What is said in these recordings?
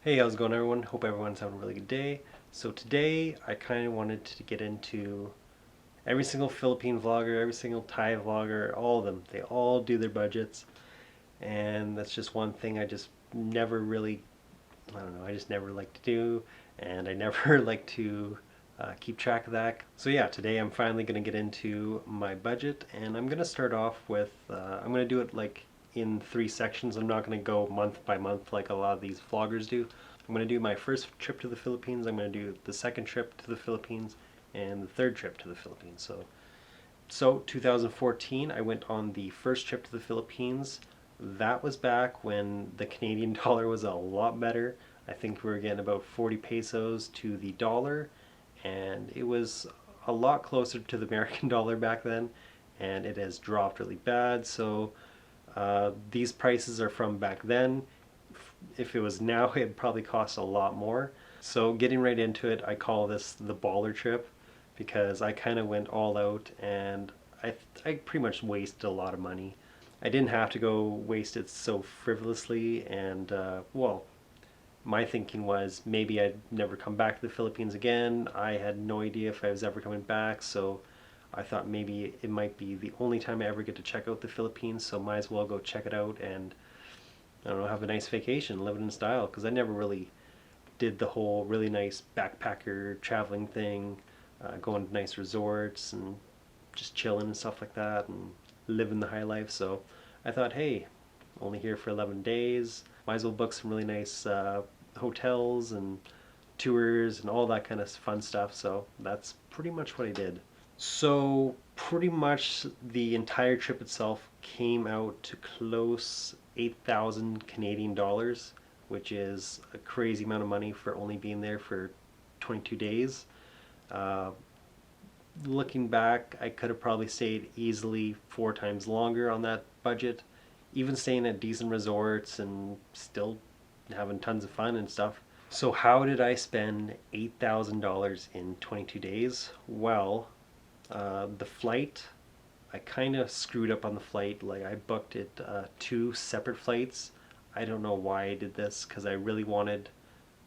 Hey, how's it going, everyone? Hope everyone's having a really good day. So today I kind of wanted to get into every single Philippine vlogger, every single Thai vlogger, all of them. They all do their budgets, and that's just one thing I just never really, I don't know, I just never like to do, and I never like to keep track of that. So yeah, today I'm finally going to get into my budget, and I'm going to start off with, I'm going to do it like in three sections. I'm not going to go month by month like a lot of these vloggers do. I'm going to do my first trip to the Philippines, I'm going to do the second trip to the Philippines, and the third trip to the Philippines. So 2014, I went on the first trip to the Philippines. That was back when the Canadian dollar was a lot better. I think we were getting about 40 pesos to the dollar, and it was a lot closer to the American dollar back then, and it has dropped really bad. So these prices are from back then. If it was now, it'd probably cost a lot more. So getting right into it, I call this the baller trip because I kind of went all out, and I pretty much wasted a lot of money. I didn't have to go waste it so frivolously, and well, my thinking was maybe I'd never come back to the Philippines again. I had no idea if I was ever coming back, so I thought maybe it might be the only time I ever get to check out the Philippines, so might as well go check it out and I don't know, have a nice vacation, live it in style, because I never really did the whole really nice backpacker traveling thing, going to nice resorts and just chilling and stuff like that and living the high life. So I thought, hey, only here for 11 days, might as well book some really nice hotels and tours and all that kind of fun stuff. So that's pretty much what I did. So pretty much the entire trip itself came out to close 8,000 Canadian dollars, which is a crazy amount of money for only being there for 22 days. Uh, Looking back, I could have probably stayed easily 4 times longer on that budget, even staying at decent resorts and still having tons of fun and stuff. So, how did I spend $8,000 in 22 days? Well, the flight, I kind of screwed up on the flight. Like, I booked it two separate flights. I don't know why I did this because I really wanted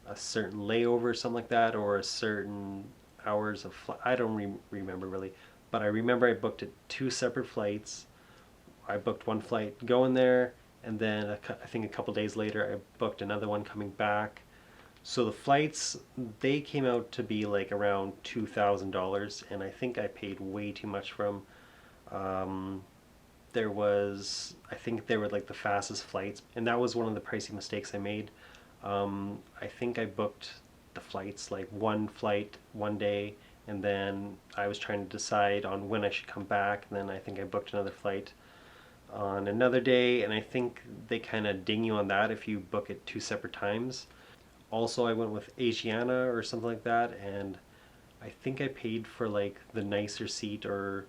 a certain layover or something like that, or a certain hours of flight. I don't remember really, but I remember I booked it two separate flights. I booked one flight going there, and then I think a couple days later I booked another one coming back. So the flights, they came out to be like around $2,000, and I think I paid way too much for them. Um, I think they were like the fastest flights, and that was one of the pricey mistakes I made. I think I booked the flights like one flight one day, and then I was trying to decide on when I should come back, and then I think I booked another flight on another day, and I think they kind of ding you on that if you book it two separate times. Also, I went with Asiana or something like that, and I think I paid for like the nicer seat, or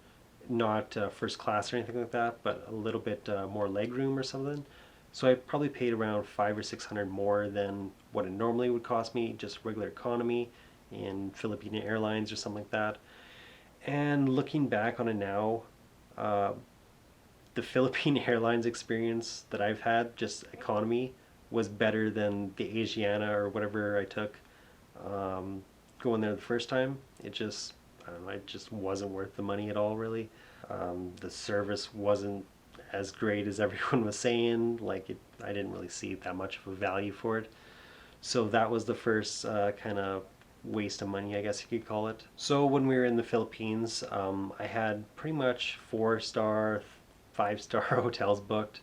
not first class or anything like that, but a little bit more leg room or something. So I probably paid around 500 or 600 more than what it normally would cost me, just regular economy in Philippine Airlines or something like that. And looking back on it now, uh, the Philippine Airlines experience that I've had, just economy, was better than the Asiana or whatever I took um, going there the first time. I don't know, it just wasn't worth the money at all, really. The service wasn't as great as everyone was saying. I didn't really see that much of a value for it. So that was the first kind of waste of money, I guess you could call it. So when we were in the Philippines, I had pretty much 4-star, 5-star hotels booked,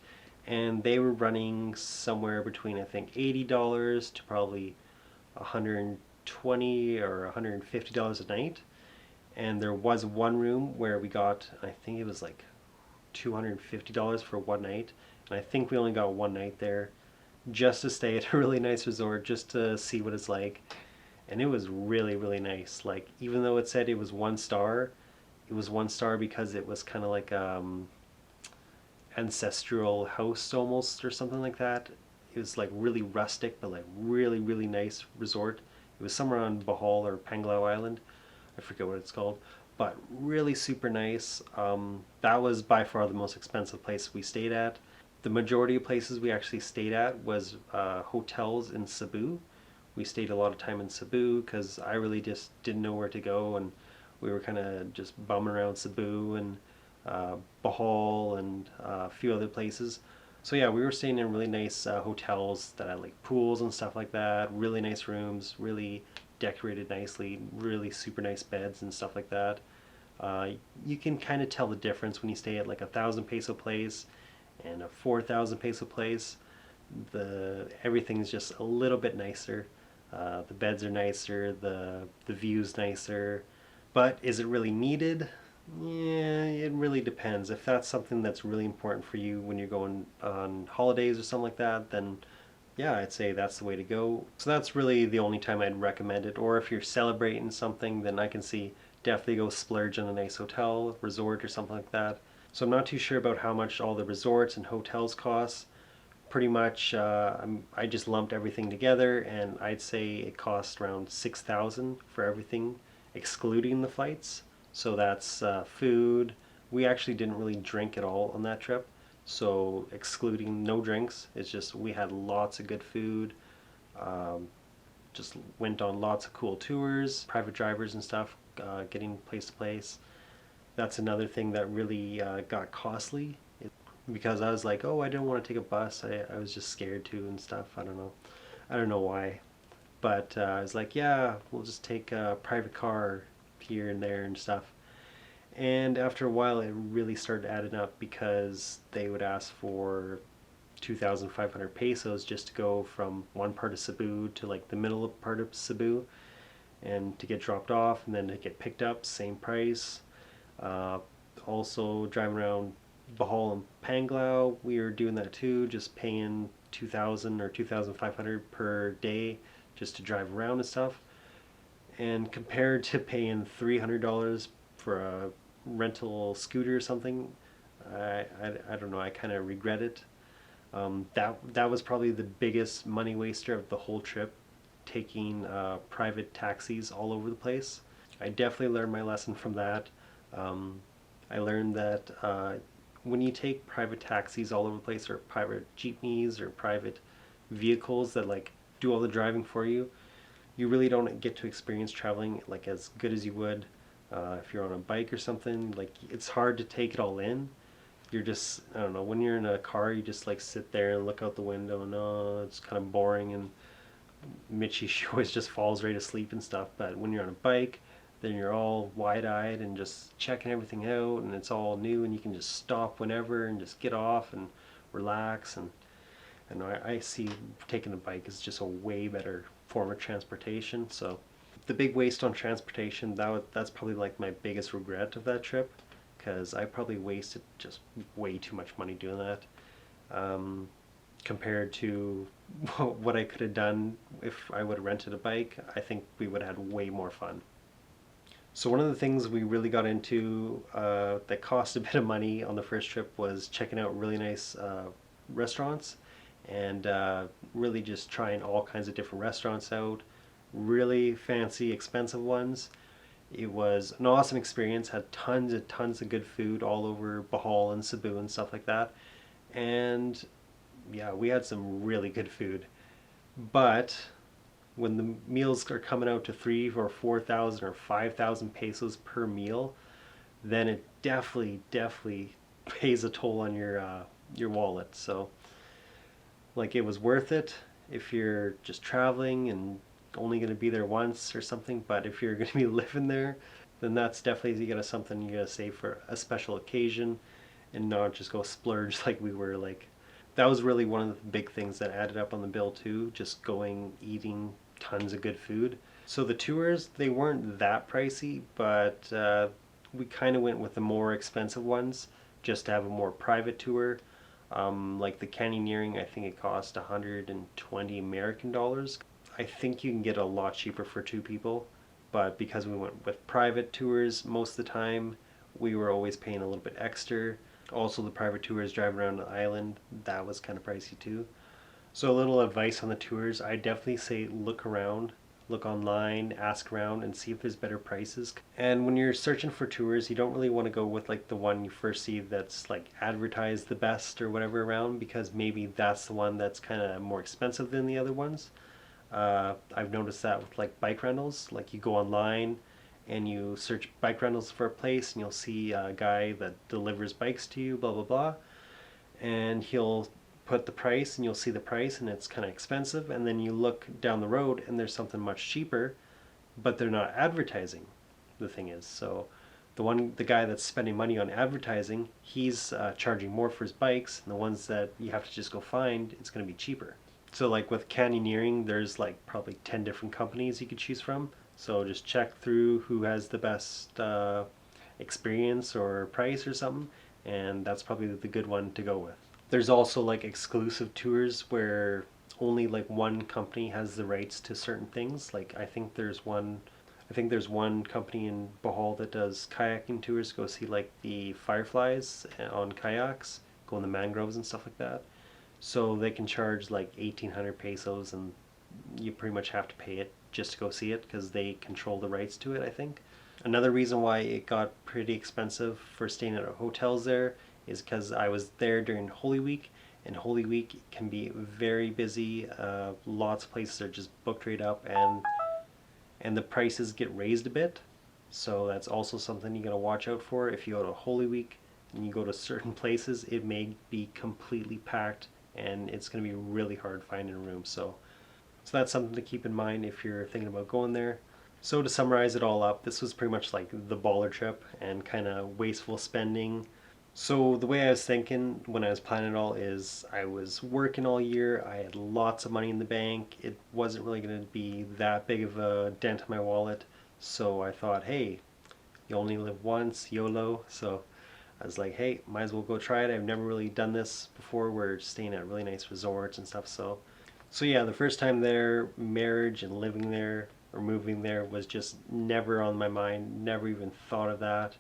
and they were running somewhere between I think $80 to probably 120 or $150 a night. And there was one room where we got, I think it was like $250 for one night, and I think we only got one night there just to stay at a really nice resort, just to see what it's like. And it was really, really nice. Like, even though it said it was 1 star, it was 1 star because it was kind of like ancestral house almost, or something like that. It was like really rustic, but like really, really nice resort. It was somewhere on Bohol or Panglao Island. I forget what it's called, but really super nice. That was by far the most expensive place we stayed at. The majority of places we actually stayed at was hotels in Cebu. We stayed a lot of time in Cebu because I really just didn't know where to go, and we were kind of just bumming around Cebu and Bohol and a few other places. So yeah, we were staying in really nice hotels that had like pools and stuff like that, really nice rooms, really decorated nicely, really super nice beds and stuff like that. You can kind of tell the difference when you stay at like 1,000 peso place and a 4,000 peso place. The everything's just a little bit nicer. The beds are nicer, the view's nicer. But is it really needed? Yeah, it really depends. If that's something that's really important for you when you're going on holidays or something like that, then yeah, I'd say that's the way to go. So that's really the only time I'd recommend it. Or if you're celebrating something, then I can see definitely go splurge on a nice hotel, resort, or something like that. So I'm not too sure about how much all the resorts and hotels cost. Pretty much, I just lumped everything together, and I'd say it cost around 6,000 for everything, excluding the flights. So that's food. We actually didn't really drink at all on that trip. So excluding no drinks, it's just we had lots of good food. Um, just went on lots of cool tours, private drivers and stuff, getting place to place. That's another thing that really got costly because I was like, oh, I didn't want to take a bus. I was just scared to and stuff. I don't know. I don't know why. But I was like, yeah, we'll just take a private car here and there and stuff. And after a while, it really started adding up because they would ask for 2,500 pesos just to go from one part of Cebu to like the middle part of Cebu and to get dropped off and then to get picked up, same price. Uh, Also driving around Bohol and Panglao, we were doing that too, just paying 2,000 or 2,500 per day just to drive around and stuff. And compared to paying $300 for a rental scooter or something, I don't know. I kind of regret it. That was probably the biggest money waster of the whole trip, taking private taxis all over the place. I definitely learned my lesson from that. Um, I learned that when you take private taxis all over the place, or private jeepneys, or private vehicles that like do all the driving for you, you really don't get to experience traveling like as good as you would if you're on a bike or something. Like it's hard to take it all in. You're just, I don't know, when you're in a car, you just like sit there and look out the window and oh, it's kind of boring, and Mitchie, she always just falls right asleep and stuff. But when you're on a bike, then you're all wide-eyed and just checking everything out, and it's all new, and you can just stop whenever and just get off and relax. And I see taking the bike is just a way better form of transportation. So the big waste on transportation, that's probably like my biggest regret of that trip, because I probably wasted just way too much money doing that. Compared to what I could have done if I would have rented a bike, I think we would have had way more fun. So one of the things we really got into that cost a bit of money on the first trip was checking out really nice restaurants and really just trying all kinds of different restaurants out, really fancy, expensive ones. It was an awesome experience, had tons and tons of good food all over Bohol and Cebu and stuff like that. And yeah, we had some really good food. But when the meals are coming out to 3 or 4,000 or 5,000 pesos per meal, then it definitely pays a toll on your wallet. So like it was worth it if you're just traveling and only going to be there once or something. But if you're going to be living there, then that's definitely something you gotta save for a special occasion and not just go splurge like we were like. That was really one of the big things that added up on the bill too, just going eating tons of good food. So the tours, they weren't that pricey, but we kind of went with the more expensive ones just to have a more private tour. Like the canyoneering, I think it cost 120 American dollars. I think you can get a lot cheaper for two people, but because we went with private tours most of the time, we were always paying a little bit extra. Also, the private tours driving around the island, that was kind of pricey too. So a little advice on the tours, I definitely say look around, look online, ask around, and see if there's better prices. And when you're searching for tours, you don't really want to go with like the one you first see that's like advertised the best or whatever around, because maybe that's the one that's kind of more expensive than the other ones. I've noticed that with like bike rentals. Like you go online and you search bike rentals for a place, and you'll see a guy that delivers bikes to you, blah blah blah, and he'll put the price, and you'll see the price, and it's kind of expensive. And then you look down the road, and there's something much cheaper, but they're not advertising. The thing is, so the guy that's spending money on advertising, he's charging more for his bikes, and the ones that you have to just go find, it's going to be cheaper. So like with canyoneering, there's like probably 10 different companies you could choose from. So just check through who has the best experience or price or something, and that's probably the good one to go with. There's also like exclusive tours where only like one company has the rights to certain things. Like I think there's one company in Bohol that does kayaking tours, go see like the fireflies on kayaks, go in the mangroves and stuff like that. So they can charge like 1,800 pesos, and you pretty much have to pay it just to go see it because they control the rights to it, I think. Another reason why it got pretty expensive for staying at hotels there is because I was there during Holy Week, and Holy Week can be very busy. Lots of places are just booked right up, and the prices get raised a bit. So that's also something you gotta watch out for. If you go to Holy Week and you go to certain places, it may be completely packed, and it's going to be really hard finding a room. So that's something to keep in mind if you're thinking about going there. So to summarize it all up, this was pretty much like the baller trip and kind of wasteful spending. So the way I was thinking when I was planning it all is I was working all year, I had lots of money in the bank, it wasn't really going to be that big of a dent in my wallet. So I thought, hey, you only live once, YOLO. So I was like, hey, might as well go try it. I've never really done this before. We're staying at really nice resorts and stuff. So yeah, the first time there, marriage and living there or moving there was just never on my mind. Never even thought of that.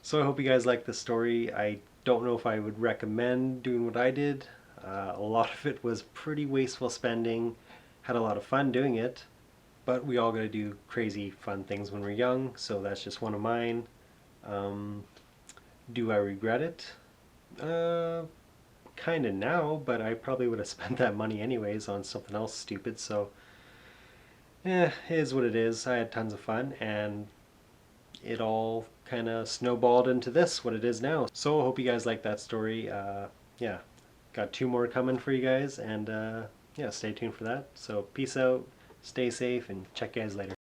So I hope you guys like the story. I don't know if I would recommend doing what I did. A lot of it was pretty wasteful spending. Had a lot of fun doing it, but we all got to do crazy fun things when we're young. So that's just one of mine. Do I regret it? Kind of now, but I probably would have spent that money anyways on something else stupid. So, it is what it is. I had tons of fun, and it all kind of snowballed into this, what it is now. So I hope you guys like that story. Yeah, got 2 more coming for you guys, and yeah, stay tuned for that. So peace out, stay safe, and check you guys later.